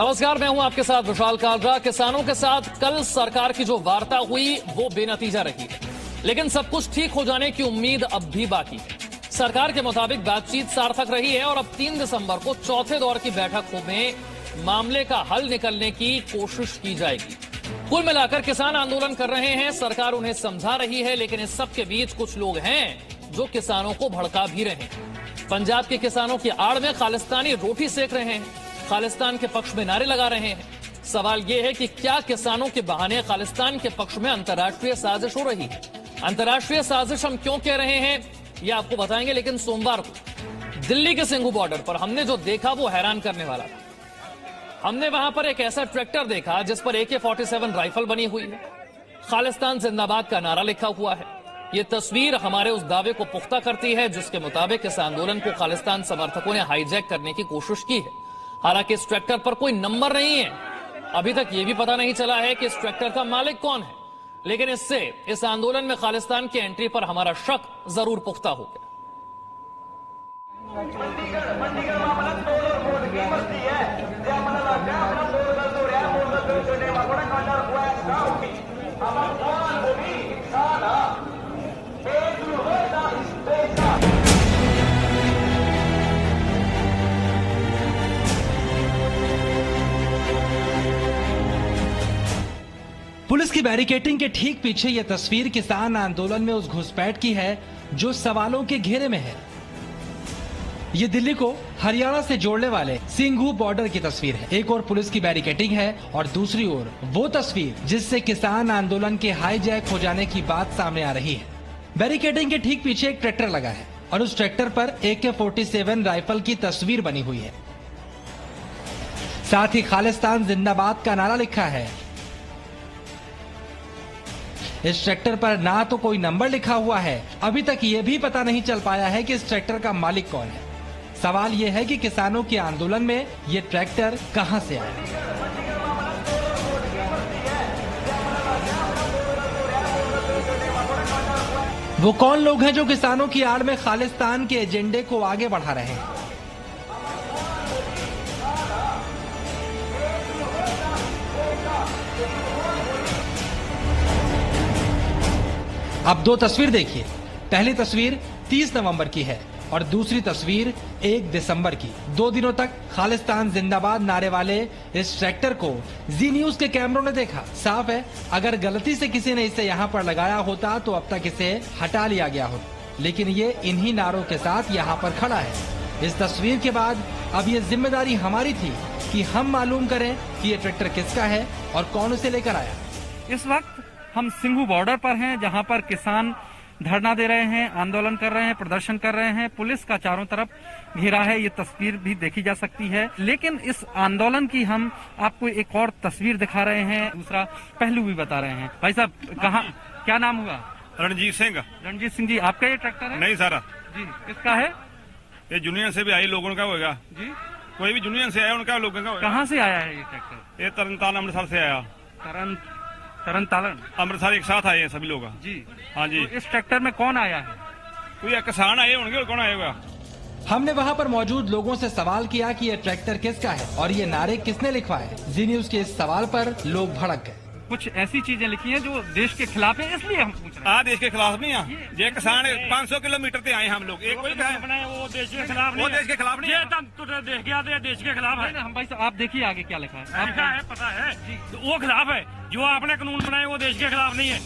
नमस्कार, मैं हूं आपके साथ विशाल कालरा। किसानों के साथ कल सरकार की जो वार्ता हुई वो बेनतीजा रही, लेकिन सब कुछ ठीक हो जाने की उम्मीद अब भी बाकी है। सरकार के मुताबिक बातचीत सार्थक रही है और अब 3 दिसंबर को चौथे दौर की बैठक में मामले का हल निकलने की कोशिश की जाएगी। कुल मिलाकर किसान आंदोलन कर रहे हैं, सरकार उन्हें समझा रही है, लेकिन इस सब के बीच कुछ लोग हैं जो किसानों को भड़का भी रहे हैं। पंजाब के किसानों की आड़ में खालिस्तानी रोटी सेक रहे हैं, खालिस्तान के पक्ष में नारे लगा रहे हैं। सवाल यह है कि क्या किसानों के बहाने खालिस्तान के पक्ष में अंतर्राष्ट्रीय साजिश हो रही है? अंतर्राष्ट्रीय साजिश हम क्यों कह रहे हैं ये आपको बताएंगे, लेकिन सोमवार को दिल्ली के सिंघू बॉर्डर पर हमने जो देखा वो हैरान करने वाला था। हमने वहां पर एक ऐसा ट्रैक्टर देखा जिस पर AK-47 राइफल बनी हुई है, खालिस्तान जिंदाबाद का नारा लिखा हुआ है। ये तस्वीर हमारे उस दावे को पुख्ता करती है जिसके मुताबिक इस आंदोलन को खालिस्तान समर्थकों ने हाईजैक करने की कोशिश की है। हालांकि इस ट्रैक्टर पर कोई नंबर नहीं है, अभी तक यह भी पता नहीं चला है कि इस ट्रैक्टर का मालिक कौन है, लेकिन इससे इस आंदोलन में खालिस्तान की एंट्री पर हमारा शक जरूर पुख्ता हो गया। पुलिस की बैरिकेडिंग के ठीक पीछे यह तस्वीर किसान आंदोलन में उस घुसपैठ की है जो सवालों के घेरे में है। ये दिल्ली को हरियाणा से जोड़ने वाले सिंघू बॉर्डर की तस्वीर है। एक और पुलिस की बैरिकेडिंग है और दूसरी ओर वो तस्वीर जिससे किसान आंदोलन के हाईजैक हो जाने की बात सामने आ रही है। बैरिकेडिंग के ठीक पीछे एक ट्रैक्टर लगा है और उस ट्रैक्टर पर AK-47 राइफल की तस्वीर बनी हुई है। साथ ही खालिस्तान जिंदाबाद का नारा लिखा है। इस ट्रैक्टर पर ना तो कोई नंबर लिखा हुआ है, अभी तक ये भी पता नहीं चल पाया है कि इस ट्रैक्टर का मालिक कौन है। सवाल ये है कि किसानों के आंदोलन में ये ट्रैक्टर कहां से आया। वो कौन लोग हैं जो किसानों की आड़ में खालिस्तान के एजेंडे को आगे बढ़ा रहे हैं? अब 2 तस्वीर देखिए। पहली तस्वीर 30 नवंबर की है और दूसरी तस्वीर 1 दिसंबर की। 2 दिनों तक खालिस्तान जिंदाबाद नारे वाले इस ट्रैक्टर को जी न्यूज के कैमरों ने देखा। साफ है, अगर गलती से किसी ने इसे यहाँ पर लगाया होता तो अब तक इसे हटा लिया गया होता, लेकिन ये इन्हीं नारों के साथ यहाँ पर खड़ा है। इस तस्वीर के बाद अब ये जिम्मेदारी हमारी थी कि हम मालूम करें कि ये ट्रैक्टर किसका है और कौन उसे लेकर आया। इस वक्त हम सिंघू बॉर्डर पर हैं, जहां पर किसान धरना दे रहे हैं, आंदोलन कर रहे हैं, प्रदर्शन कर रहे हैं। पुलिस का चारों तरफ घेरा है, ये तस्वीर भी देखी जा सकती है। लेकिन इस आंदोलन की हम आपको एक और तस्वीर दिखा रहे हैं, दूसरा पहलू भी बता रहे हैं। भाई साहब, कहाँ, क्या नाम हुआ? रणजीत सिंह। रणजीत सिंह जी, आपका ये ट्रैक्टर है? नहीं सारा जी, किसका है? ये यूनियन से भी आई लोगों का होगा जी। कोई भी यूनियन से आया उनका लोगों का होगा। कहाँ से आया है ये ट्रैक्टर? ये तरनतारन अमृतसर से आया। तरनतारन अमृतसर एक साथ आए हैं सभी लोग जी। हाँ जी। तो इस ट्रैक्टर में कौन आया है? कोई एक किसान आए होंगे और कौन आएगा? हमने वहां पर मौजूद लोगों से सवाल किया कि ये ट्रैक्टर किसका है और ये नारे किसने लिखवाए। जी न्यूज के इस सवाल पर लोग भड़क गए। कुछ ऐसी चीजें लिखी हैं जो देश के खिलाफ है, इसलिए हम पूछ रहे हैं। देश के खिलाफ नहीं है, ये किसान 500 किलोमीटर से आए हम लोग। एक कोई बनाए वो देश के खिलाफ नहीं, वो देश के खिलाफ नहीं है। देश गया देश के खिलाफ है। हम भाई साहब, आप देखिए आगे क्या लिखा है। आपका है पता है तो वो खिलाफ है, जो आपने कानून बनाए वो देश के खिलाफ नहीं है।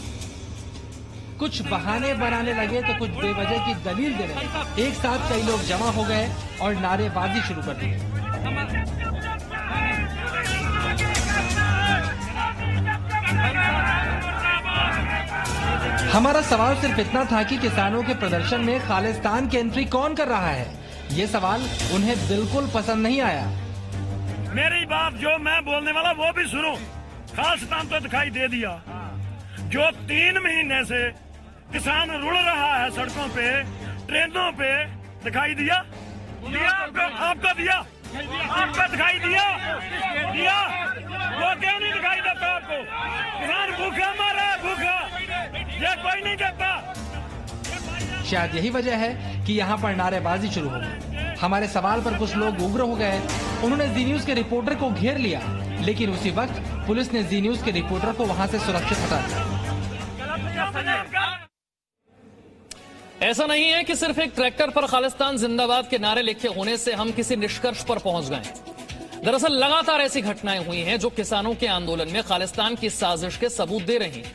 कुछ बहाने बनाने लगे तो कुछ बेवजह की दलील देने लगे। एक साथ कई लोग जमा हो गए और नारेबाजी शुरू कर दी। हमारा सवाल सिर्फ इतना था कि किसानों के प्रदर्शन में खालिस्तान की एंट्री कौन कर रहा है। ये सवाल उन्हें बिल्कुल पसंद नहीं आया। मेरी बात जो मैं बोलने वाला वो भी सुनो। खालिस्तान तो दिखाई दे दिया, जो 3 महीने से किसान रुड़ रहा है सड़कों पे, ट्रेनों पे, दिखाई दिया? आपको दिया? आपको दिखाई दिया? वो क्यों नहीं दिखाई देता आपको? किसान भूखा मारा है, भूखा, ये कोई नहीं देता। शायद यही वजह है कि यहाँ पर नारेबाजी शुरू हो गई। हमारे सवाल पर कुछ लोग उग्र हो गए। उन्होंने जी न्यूज के रिपोर्टर को घेर लिया, लेकिन उसी वक्त पुलिस ने जी न्यूज के रिपोर्टर को वहां से सुरक्षित हटा दिया। ऐसा नहीं है कि सिर्फ एक ट्रैक्टर पर खालिस्तान जिंदाबाद के नारे लिखे होने से हम किसी निष्कर्ष पर पहुंच गए। दरअसल लगातार ऐसी घटनाएं हुई हैं जो किसानों के आंदोलन में खालिस्तान की साजिश के सबूत दे रही हैं।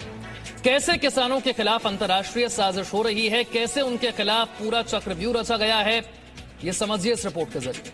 कैसे किसानों के खिलाफ अंतर्राष्ट्रीय साजिश हो रही है, कैसे उनके खिलाफ पूरा चक्रव्यूह रचा गया है, ये समझिए इस रिपोर्ट के जरिए।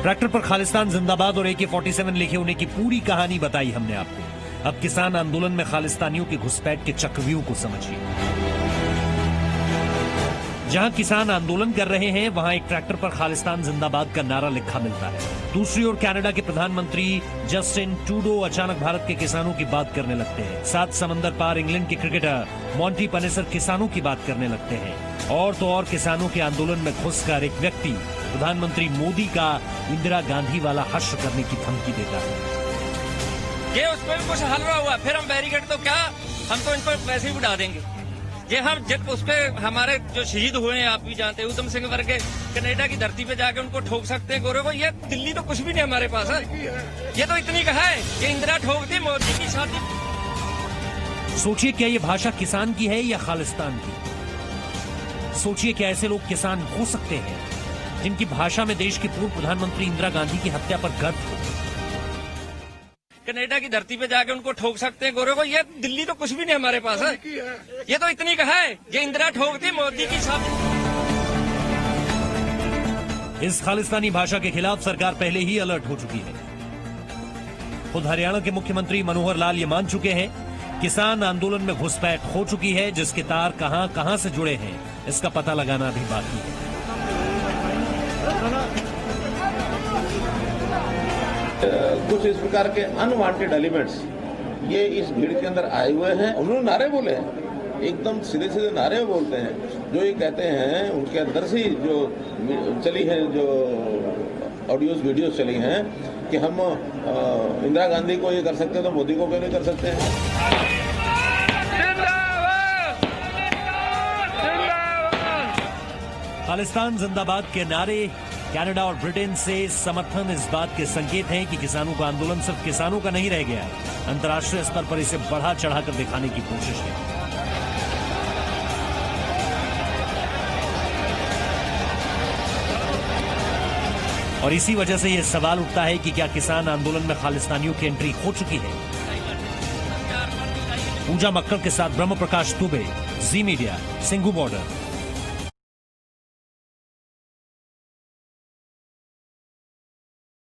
ट्रैक्टर पर खालिस्तान जिंदाबाद और AK-47 लिखे होने की पूरी कहानी बताई हमने आपको। अब किसान आंदोलन में खालिस्तानियों के घुसपैठ के चक्रव्यूह को समझिए। जहां किसान आंदोलन कर रहे हैं वहां एक ट्रैक्टर पर खालिस्तान जिंदाबाद का नारा लिखा मिलता है। दूसरी ओर कनाडा के प्रधानमंत्री जस्टिन ट्रूडो अचानक भारत के किसानों की बात करने लगते हैं। 7 समंदर पार इंग्लैंड के क्रिकेटर मॉन्टी पनेसर किसानों की बात करने लगते हैं। और तो और किसानों के आंदोलन में घुसकर एक व्यक्ति प्रधानमंत्री मोदी का इंदिरा गांधी वाला हश्र करने की धमकी देता है। ये उस पर भी कुछ हल रहा हुआ, फिर हम बैरिकेड तो क्या, हम तो इन पर वैसे ही उड़ा देंगे। ये हम जब उस पे हमारे जो शहीद हुए हैं, आप भी जानते हैं, उधम सिंह वर्गे कनाडा की धरती पे जाके उनको ठोक सकते हैं गोरे को। ये दिल्ली तो कुछ भी नहीं हमारे पास है। ये तो इतनी कहा है कि इंदिरा ठोक दी मोदी की शादी। सोचिए क्या ये भाषा किसान की है या खालिस्तान की? सोचिए क्या ऐसे लोग किसान हो सकते हैं जिनकी भाषा में देश की पूर्व प्रधानमंत्री इंदिरा गांधी की हत्या पर गर्व हो? कनाडा की धरती पे जाके उनको ठोक सकते हैं गोरे को। ये दिल्ली तो कुछ भी नहीं हमारे पास है। ये तो इतनी कहा है कि इंदिरा ठोक दी मोदी की शादी। इस खालिस्तानी भाषा के खिलाफ सरकार पहले ही अलर्ट हो चुकी है। खुद हरियाणा के मुख्यमंत्री मनोहर लाल ये मान चुके हैं किसान आंदोलन में घुसपैठ हो चुकी है। जिसके तार कहां कहां से जुड़े हैं इसका पता लगाना भी बाकी है। कुछ इस प्रकार के अनवांटेड एलिमेंट्स ये इस भीड़ के अंदर आए हुए हैं। उन्होंने नारे बोले हैं, एकदम सीधे सीधे नारे बोलते हैं। जो ये कहते हैं उनके अंदर से जो चली है, जो ऑडियोज वीडियोज चली हैं कि हम इंदिरा गांधी को ये कर सकते हैं तो मोदी को क्यों नहीं कर सकते हैं। खालिस्तान जिंदाबाद के नारे कनाडा और ब्रिटेन से समर्थन इस बात के संकेत हैं कि किसानों का आंदोलन सिर्फ किसानों का नहीं रह गया है। अंतर्राष्ट्रीय स्तर पर इसे बढ़ा चढ़ाकर दिखाने की कोशिश है। और इसी वजह से यह सवाल उठता है कि क्या किसान आंदोलन में खालिस्तानियों की एंट्री हो चुकी है? पूजा मक्कड़ के साथ ब्रह्म प्रकाश दुबे, जी मीडिया, सिंघू बॉर्डर।